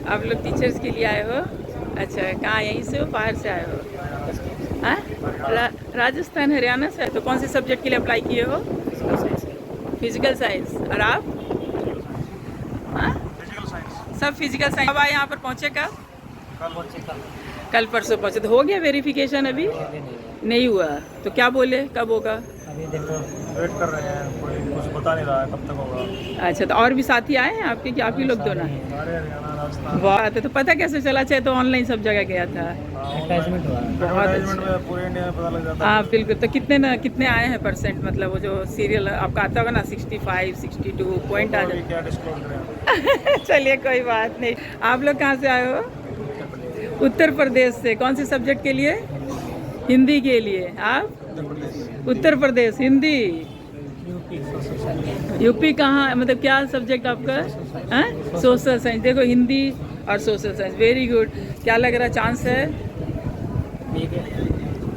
आप लोग टीचर्स के लिए आए हो? अच्छा, कहाँ यहीं से हो, बाहर से आए हो? हाँ, राजस्थान हरियाणा से? तो कौन से सब्जेक्ट के लिए अप्लाई किए हो? Physical science. और आप? हाँ, सब फिजिकल साइंस। कब आए यहाँ पर, पहुँचे कब? कल परसों पहुँचे। तो हो गया वेरिफिकेशन अभी? नहीं हुआ। तो क्या बोले कब होगा? अभी देखो वेट कर रहे हैं, कोई कुछ बता नहीं रहा है कब तक होगा। अच्छा, तो और भी साथी आए हैं आपके कि आप ही लोग दो ना? सारे हरियाणा राजस्थान। बहुत है। तो पता कैसे चला? चाहे तो ऑनलाइन सब जगह गया था। एडवर्टाइजमेंट हुआ, बहुत एडवर्टाइजमेंट अच्छा। में पूरे इंडिया में पता लग जाता है। हाँ बिल्कुल। तो कितने आए हैं परसेंट? मतलब वो जो सीरियल आपका आता होगा ना, 65 62 पॉइंट आ अभी क्या डिस्क्लोज करें। जाए। चलिए कोई बात नहीं। आप लोग कहाँ से आए हो? उत्तर प्रदेश से। कौन से सब्जेक्ट के लिए? हिंदी के लिए। आप? उत्तर प्रदेश हिंदी। यूपी कहाँ, मतलब क्या सब्जेक्ट आपका? हाँ, सोशल साइंस। देखो, हिंदी और सोशल साइंस, वेरी गुड। क्या लग रहा चांस है?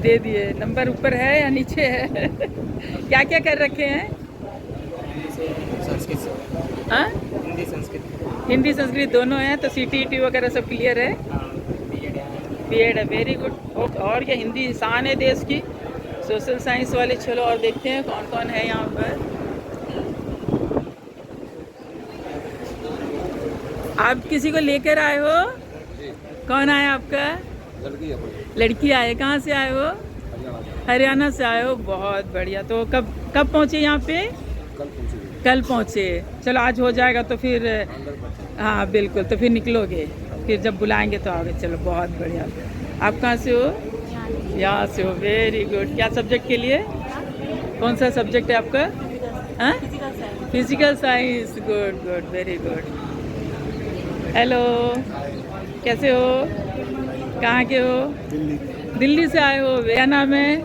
दे दिए। नंबर ऊपर है या नीचे है? क्या क्या कर रखे हैं? हाँ, हिंदी संस्कृत दोनों हैं। तो CTET वगैरह सब क्लियर है? बीएड है, वेरी गुड। और क्या, हिंदी शान है देश की। सोशल साइंस वाले, चलो और देखते हैं कौन कौन है यहाँ पर। आप किसी को लेकर आए हो? कौन आया आपका? लड़की आए। कहाँ से आए हो? हरियाणा से आए हो, बहुत बढ़िया। तो कब कब पहुँचे यहाँ पे? कल पहुँचे। चलो आज हो जाएगा तो फिर, हाँ बिल्कुल, तो फिर निकलोगे, फिर जब बुलाएंगे तो आओगे। चलो बहुत बढ़िया। आप कहाँ से हो? यहाँ से हो, वेरी गुड। क्या सब्जेक्ट के लिए? कौन सा सब्जेक्ट है आपका? हाँ, physical science. Good good, very good. Hello, कैसे हो? कहाँ के हो? दिल्ली से आए हो। क्या नाम है?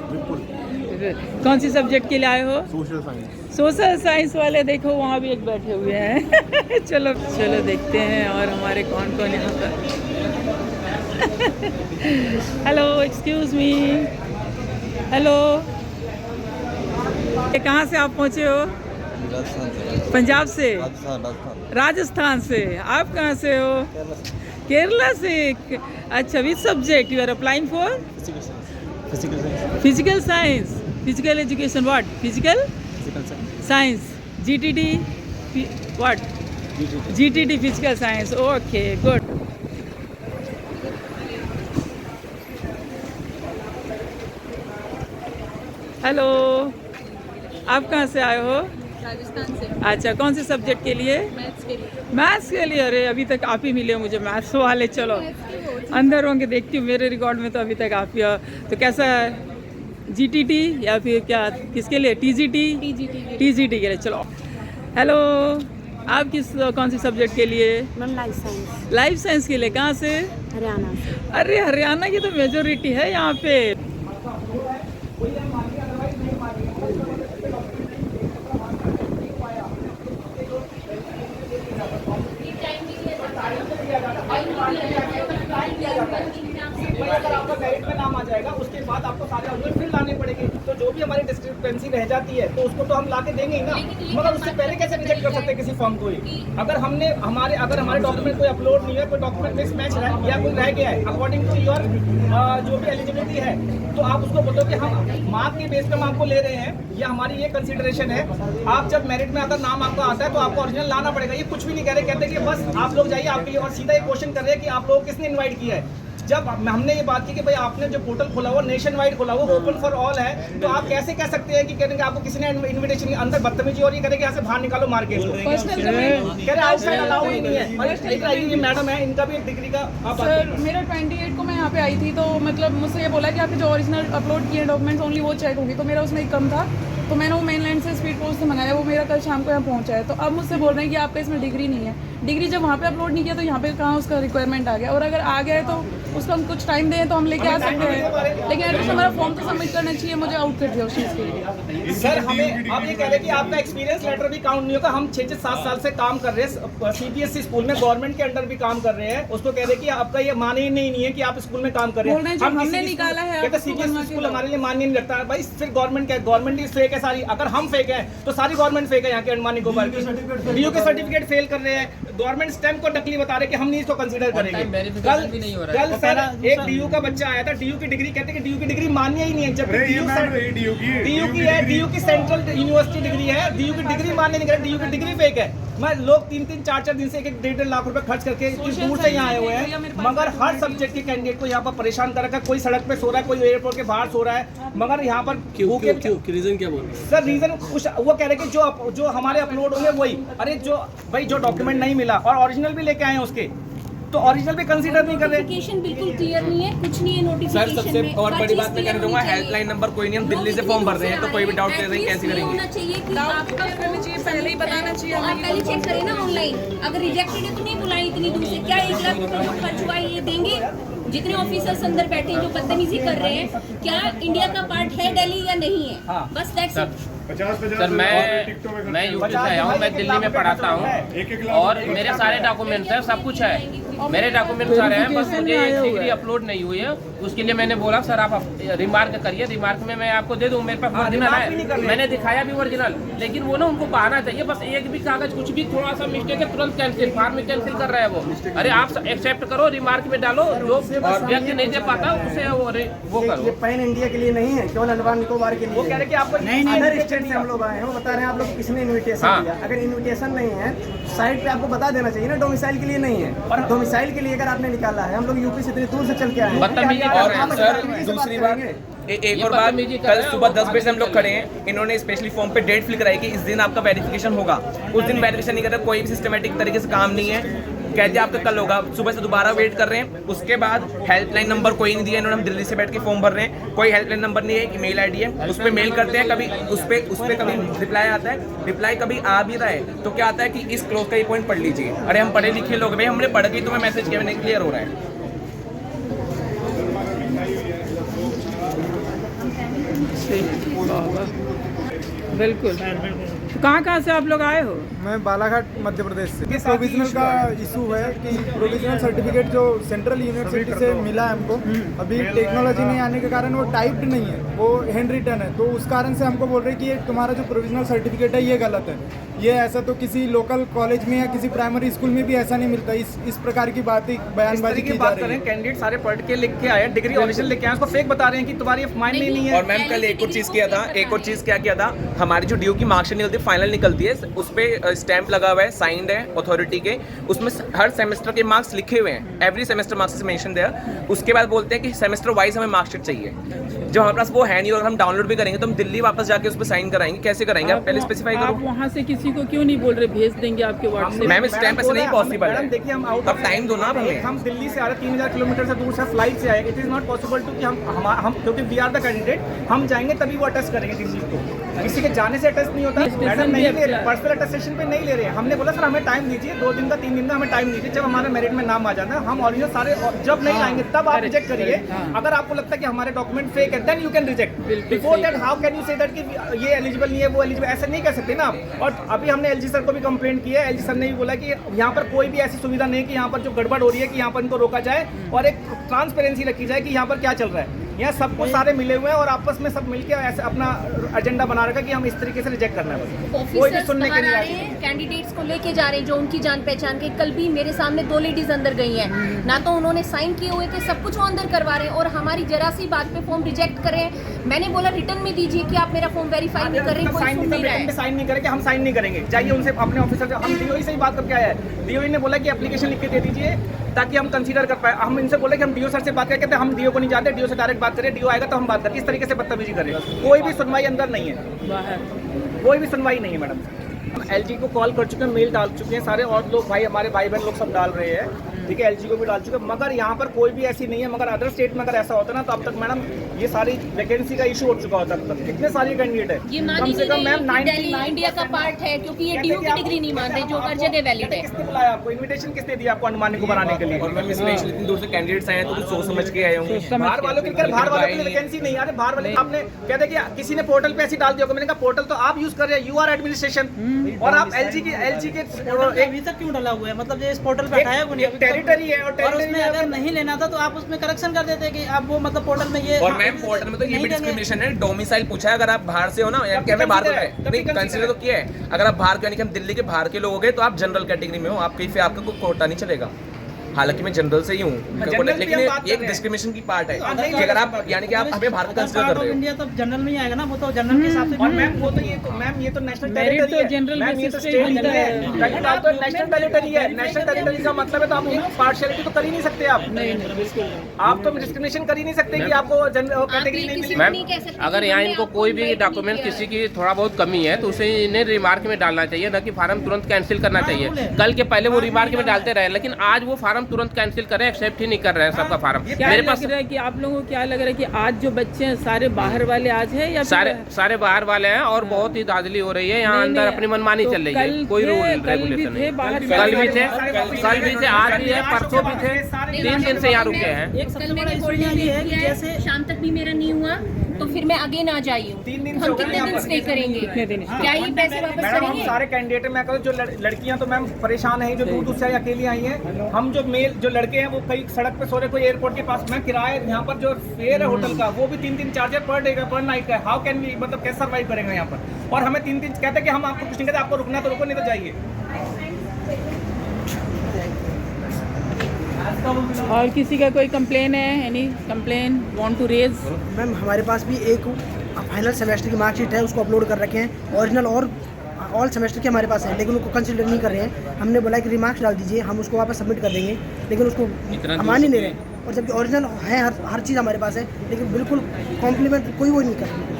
कौन सी सब्जेक्ट के लिए आए हो? Social science. सोशल साइंस वाले। देखो वहाँ भी एक बैठे हुए हैं। चलो चलो देखते हैं और हमारे कौन कौन यहाँ पर। Hello, excuse me. हेलो, कहाँ से आप पहुँचे हो? पंजाब से? राजस्थान से। आप कहाँ से हो? केरला से। अच्छा, which subject you are applying for? Physical science. Physical education what? Physical science. GTD what? GTD physical science. Okay, good. Hello, आप कहाँ से आए हो? राजस्थान से। अच्छा, कौन से सब्जेक्ट के लिए? मैथ्स के लिए। मैथ्स के लिए? अरे अभी तक आप ही मिले हो मुझे मैथ्स वाले। चलो अंदर होंगे, देखती हूँ मेरे रिकॉर्ड में तो अभी तक आप ही हो। तो कैसा है? GTT या फिर क्या, किसके लिए? TGT? TGT के लिए। चलो, हेलो, आप कौन सी सब्जेक्ट के लिए? Ma'am life science. Life science के लिए। कहाँ से? हरियाणा से। अरे हरियाणा की तो मेजोरिटी है यहाँ पे। अगर आपका मेरिट में नाम आ जाएगा, उसके बाद आपको सारे डॉक्यूमेंट फिर लाने पड़ेंगे। तो जो भी हमारी डिस्क्रिपेंसी रह जाती है तो उसको तो हम ला के देंगे ही ना। मगर उससे पहले कैसे रिजेक्ट कर सकते हैं किसी फॉर्म को ही? अगर हमारे डॉक्यूमेंट कोई अपलोड नहीं है, कोई डॉक्यूमेंट मिसमैच है या कोई रह गया है अकॉर्डिंग टू योर जो भी एलिजिबिलिटी है, तो आप उसको बोलो कि हम मार्क के बेस पे हम आपको ले रहे हैं, या हमारी ये कंसिडरेशन है। आप जब मेरिट में अगर नाम आपका आता है तो आपको ओरिजिनल लाना पड़ेगा। ये कुछ भी नहीं कह रहे, कहते कि बस आप लोग जाइए आपके लिए, और सीधा ये क्वेश्चन कर रहे हैं कि आप लोगों को किसने इन्वाइट किया है। जब हमने ये बात की कि भाई आपने जो पोर्टल खोला वो नेशन वाइड खोला, वो ओपन फॉर ऑल है, तो आप कैसे कह सकते हैं कि कहेंगे आपको किसी ने इनविटेशन अंदर बदतमीजी और ये करेंगे यहाँ से बाहर निकालो मार्केट को। कह रहे आउटसाइड अलाउड ही नहीं है। और ये मैडम है, इनका भी एक डिग्री का सर, मेरा 28 को मैं यहाँ पे आई थी, तो मतलब मुझसे ये बोला कि आपके जो ओरिजिनल अपलोड किए डॉक्यूमेंट्स ओनली वो चेक होंगी। तो मेरा उसमें एक कम था, तो मैंने वो मेनलैंड से स्पीड पोस्ट से मंगाया। वो मेरा कल शाम को यहाँ पहुँचा है। तो अब मुझसे बोल रहे हैं कि आपका इसमें डिग्री नहीं है। डिग्री जब वहाँ पे अपलोड नहीं किया तो यहाँ पे कहाँ उसका रिक्वायरमेंट आ गया। और अगर आ गया है तो उसको हम कुछ टाइम दें तो हम लेके आ सकते हैं, लेकिन एटलीस्ट हमारा फॉर्म तो सबमिट करना चाहिए। मुझे आउट कर दिया उस चीज़ के लिए। सर, हमें आप ये कह रहे हैं कि आपका एक्सपीरियंस लेटर भी काउंट नहीं होगा। हम 6-7 साल से काम कर रहे हैं CBSE स्कूल में, गवर्नमेंट के अंडर भी काम कर रहे हैं। उसको कह रहे हैं कि आपका ये मान्य ही नहीं है कि आप स्कूल में काम कर रहे हैं। हमने निकाला है, CBSE स्कूल हमारे लिए मान्य नहीं रखता है भाई। फिर गवर्नमेंट क्या, गवर्नमेंट ही फेक है सारी। अगर हम फेक है तो सारी गवर्नमेंट फेक है यहाँ के अंडमानी गोबर की। DO के सर्टिफिकेट फेल कर रहे हैं, गवर्नमेंट स्टैम्प को नकली बता रहे कि हम नहीं इसको कंसीडर करेंगे। verification भी नहीं हो रहा है। कल सर एक डीयू का बच्चा आया था, डीयू की डिग्री कहते हैं कि डीयू की डिग्री मान्य ही नहीं है, जबकि डीयू की है, डीयू की सेंट्रल यूनिवर्सिटी डिग्री है, डीयू की डिग्री मान्य नहीं कर, डीयू की डिग्री फेक है। मैं लोग 3-3, 4-4 दिन से 1-1.5 लाख रुपए खर्च करके इतनी दूर से यहाँ आए हुए हैं, मगर हर सब्जेक्ट के कैंडिडेट को यहाँ पर परेशान कर रखा है। कोई सड़क पे सो रहा है, कोई एयरपोर्ट के बाहर सो रहा है, मगर यहाँ पर क्यों रीजन क्या बोल रहे हैं? सर रीजन कुछ वो कह रहे हैं कि जो हमारे अपलोड होंगे वही, अरे जो भाई जो डॉक्यूमेंट नहीं मिला और ओरिजिनल भी लेके आए हैं उसके, तो ओरिजिनल भी कंसीडर नहीं कर रहे। नोटिफिकेशन बिल्कुल क्लियर नहीं है, कुछ नहीं है सर नोटिफिकेशन सबसे में। और हर बड़ी चीज़ बात मैं clear कहना चाहूँगा, होनी चाहिए। हेल्पलाइन नंबर कोई नहीं, हम दिल्ली से फॉर्म भर रहे हैं तो कोई भी डाउट ले रहे हैं कैसे At least ये करेंगे? होना चाहिए कि डाउट आपका तो करना चाहिए, पहले ही बताना चाहिए तो आप हमें। पहले चेक करें ना ऑनलाइन, अगर रिजेक्टेड है तो नहीं बुलाएं इतनी दूर से। क्या 1 लाख रुपए जो खर्च हुआ है ये देंगे? जितने ऑफिसर्स अंदर बैठे हैं जो बदतमीजी कर रहे हैं, क्या इंडिया का पार्ट है दिल्ली या नहीं है? बस दैट्स इट। सर मैं यूपी से आया हूँ, मैं दिल्ली में पढ़ाता हूँ और मेरे सारे डॉक्यूमेंट्स हैं, सब कुछ है, मेरे डॉक्यूमेंट सारे हैं, बस मुझे एक डिग्री अपलोड नहीं हुई है। उसके लिए मैंने बोला सर आप रिमार्क करिए, रिमार्क में मैं आपको दे दूँ, मेरे पास ओरिजिनल है, मैंने दिखाया भी ओरिजिनल, लेकिन वो ना उनको बहाना चाहिए, बस एक भी कागज कुछ भी थोड़ा सा मिस्टेक है तुरंत कैंसिल, फार्म में कैंसिल कर रहा है वो। अरे आप एक्सेप्ट करो, रिमार्क में डालो, जो व्यक्ति नहीं दे पाता उसे वो करो। ये पैन इंडिया के लिए नहीं है, केवल अंडमान निकोबार के लिए। वो कह रहे हैं कि आपको अदर स्टेट से हम लोग आए हैं, वो बता रहे हैं आप लोग किसने इन्विटेशन हाँ। दिया। अगर इन्विटेशन नहीं है साइट पे आपको बता देना चाहिए ना, डोमिसाइल के लिए नहीं है, और डोमिसाइल के लिए अगर आपने निकाला है, हम लोग यूपी से इतनी दूर से चल के आए हैं। बदतमीजी क्या- कर और रहे हैं। सर दूसरी बात एक और बात, कल सुबह 10 बजे से हम लोग खड़े हैं, इन्होंने स्पेशली फॉर्म पे डेट फिल कराई कि इस दिन आपका वेरिफिकेशन होगा, उस दिन वेरिफिकेशन नहीं करता, कोई भी सिस्टमेटिक तरीके से काम नहीं है, कहते हैं आपका कल होगा, सुबह से दोबारा वेट कर रहे हैं। उसके बाद हेल्पलाइन नंबर कोई नहीं दिया, इन्होंने हम दिल्ली से बैठ के फॉर्म भर रहे हैं, कोई हेल्पलाइन नंबर नहीं है, एक ईमेल आईडी है, उस पर मेल करते हैं, कभी उस पर कभी रिप्लाई आता है, रिप्लाई कभी आ भी रहा है तो क्या आता है कि इस क्लोज का ये पॉइंट पढ़ लीजिए। अरे हम पढ़े लिखे लोग, भाई हमने पढ़ के तुम्हें मैसेज किया, नहीं क्लियर हो रहा है। बिल्कुल। तो कहाँ से आप लोग आए हो? मैं बालाघाट मध्य प्रदेश से। प्रोविजनल का इशू है कि प्रोविजनल सर्टिफिकेट जो सेंट्रल यूनिवर्सिटी से मिला है हमको, अभी टेक्नोलॉजी नहीं आने के कारण वो टाइप्ड नहीं है, वो हैंड रिटन है, तो उस कारण से हमको बोल रहे हैं कि ये तुम्हारा जो प्रोविजनल सर्टिफिकेट है ये गलत है। ये ऐसा तो किसी लोकल कॉलेज में या किसी प्राइमरी स्कूल में भी ऐसा नहीं मिलता। इस प्रकार की बात बयानबाजी की जा रही है। कैंडिडेट सारे पढ़ के लिख के आए, डिग्री ओरिजिनल लेके आए, उसको फेक बता रहे हैं कि तुम्हारी माइंड नहीं है। और मैम कल एक और चीज़ किया था, एक और चीज़ क्या किया था, हमारी जो डीयू की मार्कशीट निकलती है, फाइनल निकलती है, उस पर स्टैंप लगा हुआ है, साइंड है अथॉरिटी के, उसमें हर सेमेस्टर के मार्क्स लिखे हुए हैं, every semester marks mention there. उसके बाद बोलते हैं कि सेमेस्टर वाइज हमें मार्कशीट चाहिए, जो हमारे पास वो है नहीं, और हम डाउनलोड भी करेंगे तो हम दिल्ली वापस जाके उस पर साइन कराएंगे, कैसे कराएंगे आप पहले स्पेसिफाई आप करो। वहाँ से किसी को क्यों नहीं बोल रहे भेज देंगे आपके व्हाट्सएप? मैम इस टाइम ऐसे नहीं पॉसिबल है, देखिए हम आउट अब टाइम दो ना आप हमें। हम दिल्ली से आ रहे 3000 किलोमीटर से दूर से फ्लाइट से आए, it is not possible to कि हम क्योंकि वी आर द कैंडिडेट, हम जाएंगे तभी वो अटेस्ट करेंगे किसी को, किसी के जाने से अटेस्ट नहीं होता। मैडम नहीं ले रहे, पर्सनल अटेस्टेशन पे नहीं ले रहे हैं। हमने बोला सर हमें टाइम दीजिए, 2 दिन का 3 दिन का हमें टाइम दीजिए, जब हमारे मेरिट में नाम आ जाता है हम ऑरिजिनल सारे, जब नहीं आएंगे तब आप रिजेक्ट करिए। अगर आपको लगता है कि हमारे डॉक्यूमेंट फेक है then you can reject, before that how can you say that कि ये एलिजिबल नहीं है, वो एलिजिबल, ऐसा नहीं कह सकते ना आप। और अभी हमने एलजी सर को भी कंप्लेंट की है, एलजी सर ने भी बोला कि यहाँ पर कोई भी ऐसी सुविधा नहीं है कि यहाँ पर जो गड़बड़ हो रही है कि यहाँ पर इनको रोका जाए और एक ट्रांसपेरेंसी रखी जाए कि यहाँ पर क्या चल रहा है। यहाँ सबको सारे मिले हुए हैं और आपस में सब मिलके ऐसे अपना एजेंडा बना रखा है कि हम इस तरीके से रिजेक्ट करना है, बस कोई भी सुनने के लिए आ रहे हैं, कैंडिडेट्स को लेके जा रहे हैं जो उनकी जान पहचान के। कल भी मेरे सामने 2 लेडीज अंदर गई हैं, ना तो उन्होंने साइन किए हुए थे, सब कुछ वो अंदर करवा रहे हैं और हमारी जरा सी बात पे फॉर्म रिजेक्ट करें। मैंने बोला रिटर्न में दीजिए कि आप मेरा फॉर्म वेरीफाई नहीं कर रहे, कोई सुन नहीं रहा है। साइन नहीं करेंगे, हम साइन नहीं करेंगे, जाइए उनसे अपने ऑफिसर से, हम डीओई से ही बात करके आया है। डीओई ने बोला कि एप्लीकेशन लिख के दे दीजिए ताकि हम कंसीडर कर पाए। हम इनसे बोले कि हम डीओ सर से बात करके, हम डीओ को नहीं जानते, डीओ से डायरेक्ट बात करें, डीओ आएगा तो हम बात करें। इस तरीके से बदतमीजी करें, कोई भी सुनवाई अंदर नहीं है, कोई भी सुनवाई नहीं है मैडम। हम एलजी को कॉल कर चुके हैं, मेल डाल चुके हैं सारे, और लोग भाई हमारे भाई बहन लोग सब डाल रहे हैं, ठीक है, एलजी को भी डाल चुके हैं, मगर यहाँ पर कोई भी ऐसी नहीं है। मगर अदर स्टेट में अगर ऐसा होता ना तो अब तक मैडम ये सारी वैकेंसी का इशू हो चुका होता है। कितने सारे कैंडिडेट है, ये मान कम से कम मैम दिल्ली इंडिया का पार्ट है क्योंकि ये डीयू की डिग्री नहीं मान रहे जो हर जगह वैलिड है। किसने बुलाया आपको, इन्विटेशन किसने दिया आपको अंडमान निकोबार आने के लिए? और मैम इसमें इतनी दूर से कैंडिडेट्स आए हैं तो कुछ सोच समझ के आए होंगे। बाहर वालों के लिए, बाहर वालों के लिए वैकेंसी नहीं आ रही, बाहर वाले आपने कहते कि किसी ने पोर्टल पे ऐसी डाल दिया, मैंने कहा पोर्टल तो आप यूज कर रहे हैं, यू आर एडमिनिस्ट्रेशन, और आप एलजी के अभी तक क्यों डाला हुआ है, मतलब ये इस पोर्टल पे हटाया एक टेरिटरी है और और टेरिटरी उसमें अगर नहीं लेना था तो आप उसमें करेक्शन कर देते कि आप वो मतलब पोर्टल में ये और मैम पोर्टल में तो ये भी डिस्क्रिमिनेशन है, डोमिसाइल पूछा है अगर आप बाहर से हो ना, या क्या मैं बाहर का नहीं कंसीडर तो किया है, अगर आप बाहर के यानी कि हम दिल्ली के बाहर के लोग हो गए तो आप जनरल कैटेगरी में हो, आप कहीं पे आपका कोई कोटा नहीं चलेगा। हालांकि मैं जनरल से ही हूँ, लेकिन एक डिस्क्रिमिनेशन की पार्ट है कि अगर आप यानी कि आप हमें भारत कंसीडर कर रहे हो। इंडिया तो जनरल में ही आएगा ना, वो तो जनरल के हिसाब से। और मैम वो तो ये तो नेशनल मेरिट टेरिटरी तो है जनरल मैम, ये तो बेसिस पे स्टेट बनता है। है, आप तो नेशनल टेरिटरी है। नेशनल टेरिटरी का मतलब है तो आप पार्शियलिटी तो कर ही नहीं सकते आप। नहीं बिल्कुल आप तो डिस्क्रिमिनेशन कर ही नहीं सकते कि आपको कैटेगरी नहीं मिली। मैम अगर यहाँ इनको कोई भी डॉक्यूमेंट किसी की थोड़ा बहुत कमी है तो उसे इन्हें रिमार्क में डालना चाहिए, ना कि फार्म तुरंत कैंसिल करना चाहिए। कल के पहले वो रिमार्क में डालते रहे, लेकिन आज वो फार्म तुरंत कैंसिल करें, एक्सेप्ट ही नहीं कर रहे हैं सबका फार्म। क्या मेरे लग पास रहा है कि आप लोगों को क्या लग रहा है कि आज जो बच्चे हैं सारे बाहर वाले आज है या सारे बाहर वाले हैं और बहुत ही दादली हो रही है यहाँ नहीं, अंदर, नहीं, अपनी मनमानी तो चल रही है, कल कोई थे, रूल कल भी रेगुलेशन थे नहीं। बाहर से। कल भी थे, आज भी है, परसों भी थे, 3 दिन से यहाँ रुके हैं। एक सबसे बड़ा इशू ये है कि जैसे शाम तक भी मेरा नहीं हुआ तो फिर मैं आगे ना जाई हूँ। 3 दिन से हम हो गए कितने यहाँ दिन पर। स्टे करेंगे? क्या ये पैसे वापस मैडम हम करेंगे? सारे कैंडिडेट मैं कहूँ जो लड़कियां तो मैम परेशान है, जो दूर दूर से अकेली आई हैं। हम जो जो लड़के हैं वो कहीं सड़क पे सो रहे, कोई एयरपोर्ट के पास। मैं किराया यहाँ पर जो फेयर है होटल का वो भी 3 चार्जर पर डे का, पर नाइट का। हाउ कैन वी, मतलब कैसे सर्वाइव करेंगे यहाँ पर? और हमें 3 कहते हैं कि हम आपको कुछ नहीं कहते, आपको रुकना तो रुको, नहीं तो जाइए। और किसी का कोई कंप्लेन है? Any complain want to raise? Ma'am हमारे पास भी एक फाइनल सेमेस्टर की मार्कशीट है, उसको अपलोड कर रखे हैं। ओरिजिनल और ऑल सेमेस्टर के हमारे पास है, लेकिन उनको कंसिडर नहीं कर रहे हैं। हमने बोला कि रिमार्क्स डाल दीजिए, हम उसको वापस सबमिट कर देंगे, लेकिन उसको मान ही नहीं रहे। और जबकि ओरिजिनल है, हर चीज़ हमारे पास है, लेकिन बिल्कुल कॉम्प्लीमेंट कोई वो नहीं कर रहा।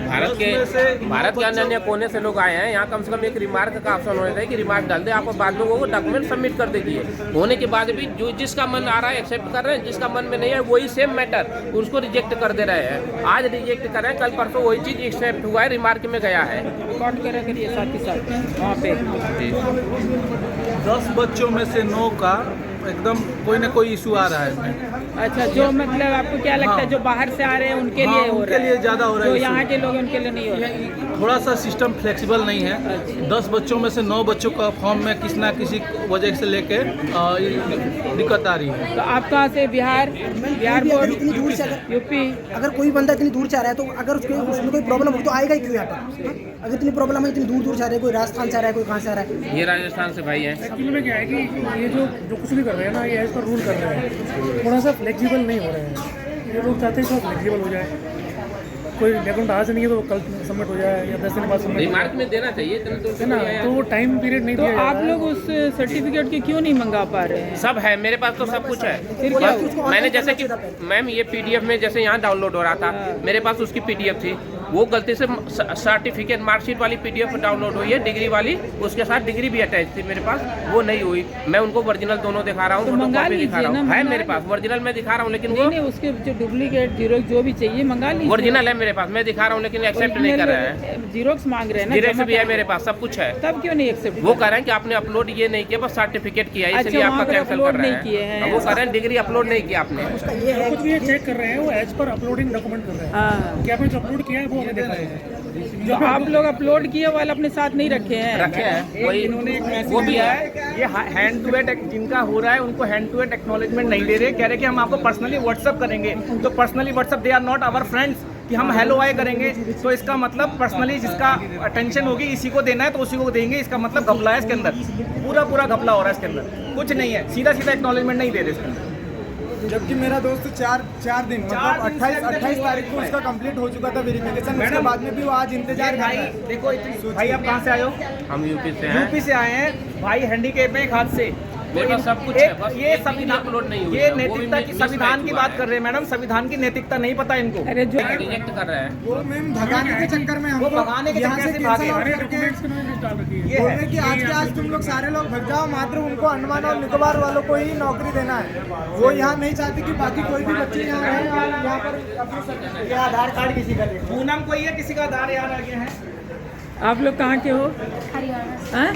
भारत के अन्य अन्य कोने से लोग आए हैं यहाँ, कम से कम एक रिमार्क का ऑप्शन होना चाहिए कि रिमार्क डाल दे, आप बाद में वो डॉक्यूमेंट सबमिट कर दीजिए। होने के बाद भी जो जिसका मन आ रहा है एक्सेप्ट कर रहे हैं, जिसका मन में नहीं है वही सेम मैटर उसको रिजेक्ट कर दे रहे हैं। आज रिजेक्ट कर रहे हैं, कल परसों वही चीज़ एक्सेप्ट हुआ है, रिमार्क में गया है। रिकॉर्ड करा करिए साथ ही साथ वहाँ पे। 10 बच्चों में से 9 का एकदम कोई ना कोई इशू आ रहा है। अच्छा, जो मतलब आपको क्या लगता है जो बाहर से आ रहे हैं उनके लिए हो रहा है? उनके लिए ज़्यादा हो रहा है। जो यहाँ के लोग हैं उनके लिए नहीं हो रहा है। थोड़ा सा सिस्टम फ्लेक्सिबल नहीं है। 10 बच्चों में से 9 बच्चों का फॉर्म में किसी ना किसी वजह से लेके दिक्कत आ रही है। तो आप कहाँ से? बिहार बोर्ड, इतनी दूर से यूपी? अगर कोई बंदा इतनी दूर से आ रहा है तो अगर उसमें कोई प्रॉब्लम हो तो आएगा ही क्यों यहाँ पर? अगर इतनी प्रॉब्लम है, इतनी दूर दूर से आ रहे हैं, कोई राजस्थान से आ रहा है, कोई कहाँ से आ रहा है। ये राजस्थान से भाई हैं। एक्चुअली में क्या है कि ये जो कुछ भी कर रहे हैं ना, ये एज पर रूल कर रहे हैं, थोड़ा सा फ्लेक्सिबल नहीं हो रहे हैं। ये लोग चाहते हैं थोड़ा फ्लेक्सिबल हो जाए, कोई बैकग्राउंड आज नहीं है तो कल सबमिट हो जाए या 10 दिन बाद सबमिट रिमार्क में देना चाहिए है ना, तो वो टाइम पीरियड नहीं तो दिया आप लोग उस सर्टिफिकेट की क्यों नहीं मंगा पा रहे हैं? सब है मेरे पास, तो सब कुछ है। फिर क्या मैंने जैसे कि मैम ये पीडीएफ में जैसे यहाँ डाउनलोड हो रहा था, मेरे पास उसकी पीडीएफ थी, वो गलती से सर्टिफिकेट मार्कशीट वाली पीडीएफ डाउनलोड हुई है, डिग्री वाली, उसके साथ डिग्री भी अटैच थी मेरे पास, वो नहीं हुई। मैं उनको ओरिजिनल दोनों दिखा रहा हूँ, तो मंगा फोटोकॉपी दिखा रहा लीजिए हूँ, ना, है मंगा मेरे पास ओरिजिनल मैं दिखा रहा हूँ, लेकिन वो नहीं, उसके जो डुप्लीकेट जीरोक्स जो भी चाहिए मंगा लीजिए। ओरिजिनल है मेरे पास, मैं दिखा रहा हूँ, लेकिन एक्सेप्ट नहीं कर रहे हैं। जीरोक्स मांग रहे हैं ना, जीरोक्स जमा भी है कर- मेरे पास, सब कुछ है। तब क्यों नहीं एक्सेप्ट? वो कह रहे हैं कि आपने अपलोड ये नहीं किया, बस सर्टिफिकेट किया, अच्छा, इसलिए वहाँ आपका पर कैंसिल upload कर रहे नहीं किए हैं। हैं। वो कह रहे हैं डिग्री अपलोड नहीं किया आपने। ये है कुछ भी ये चेक कर रहे हैं, वो एज पर अपलोडिंग डॉक्यूमेंट कर रहे हैं हाँ, कि आपने जो अपलोड किया है वो हमें दिखा रहे हैं। जो आप लोग अपलोड किए वाले अपने साथ नहीं रखे हैं? रखे हैं वही, इन्होंने एक मैसेज वो भी दिया है। है, ये हैंड टू हैंड जिनका हो रहा है उनको हैंड टू हैंड एक्नॉलेजमेंट नहीं दे रहे, कह रहे कि हम आपको पर्सनली व्हाट्सअप करेंगे। तो personally WhatsApp they are not our friends कि हम हेलो हाय करेंगे, तो इसका मतलब पर्सनली जिसका अटेंशन होगी इसी को देना है तो उसी को देंगे। इसका मतलब घपला है इसके अंदर, पूरा घपला हो रहा है इसके अंदर, कुछ नहीं है, सीधा एक्नॉलेजमेंट नहीं दे रहे इसके अंदर। जबकि मेरा दोस्त 4 दिन मतलब 28 तारीख को उसका कंप्लीट हो चुका था वेरिफिकेशन, उसके बाद में भी वो आज इंतजार कर रहा है। देखो भाई, आप कहाँ से आए हो? हम यूपी से हैं। यूपी से आए हैं भाई, हैंडीकैप है एक हाथ से। मेरे पास सब कुछ है, बस ये अपलोड नहीं हुई ये है, वो भी नैतिकता की, मिस संविधान मैच की हुआ बात है। कर रहे हैं मैडम, संविधान की नैतिकता नहीं पता इनको। अरे जो रिजेक्ट कर रहे हैं वो मैम भगाने के चक्कर में वो भगाने के चक्कर से भागे। सारे डॉक्यूमेंट्स के मैंने डाल रखी है। ये बोल है रहे कि आज के आज तुम लोग सारे लोग भग जाओ, मात्र उनको अंडमान और निकोबार वालों को ही नौकरी देना है। वो यहाँ नहीं चाहते कि बाकी कोई भी बच्चे यहाँ रहे और यहाँ पर अपने आधार कार्ड किसी का दे। पूनम कोई है, किसी का आधार याद आ गया है। आप लोग कहाँ के हो? हाँ?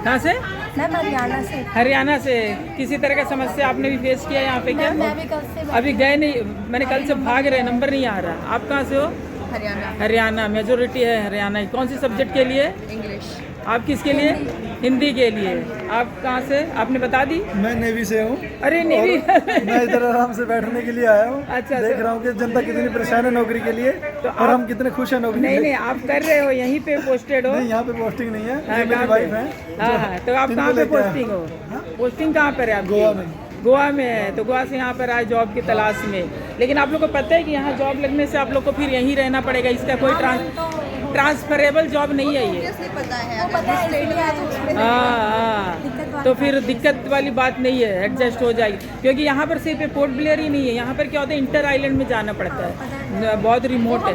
कहाँ से? मैम हरियाणा से। हरियाणा से। किसी तरह का समस्या आपने भी फेस किया यहाँ पे क्या? मैं भी कल से अभी गए नहीं, मैंने कल से भाग रहे, नंबर नहीं आ रहा। आप कहाँ से हो? हरियाणा। हरियाणा, मेजोरिटी है हरियाणा। कौन सी सब्जेक्ट के लिए? इंग्लिश। आप किसके लिए? हिंदी के लिए। आप कहाँ से? आपने बता दी? मैं नेवी से हूँ। अरे नेवी मैं इधर आराम से बैठने के लिए आया हूँ। अच्छा, देख रहा हूँ कि जनता कितनी परेशान है नौकरी के लिए, और हम कितने खुश हैं नौकरी नहीं के लिए। नहीं, आप कर रहे हो, यहीं पे पोस्टेड हो? नहीं, यहाँ पे पोस्टिंग नहीं है, हाँ, ये मेरी कहाँ वाइफ पे? है। हाँ हाँ, तो आप कहाँ पे पोस्टिंग हो? पोस्टिंग कहाँ पर है आपकी? गोवा में। गोवा में है, तो गोवा से यहाँ पर आए जॉब की तलाश में। लेकिन आप लोग को पता है कि यहाँ जॉब लगने से आप लोग को फिर यहीं रहना पड़ेगा, इसका कोई ट्रांसफरेबल जॉब नहीं है ये। हाँ, तो फिर दिक्कत वाली बात नहीं है, एडजस्ट हो जाएगी। क्योंकि यहाँ पर सिर्फ पोर्ट ब्लेयर ही नहीं है, यहाँ पर क्या होता है, इंटर आइलैंड में जाना पड़ता है, बहुत रिमोट है।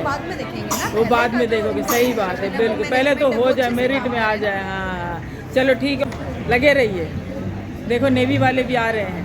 वो बाद में देखोगे, सही बात है, बिल्कुल। पहले तो हो जाए, मेरिट में आ जाए। हाँ, चलो ठीक है, लगे रहिए। देखो नेवी वाले भी आ रहे हैं।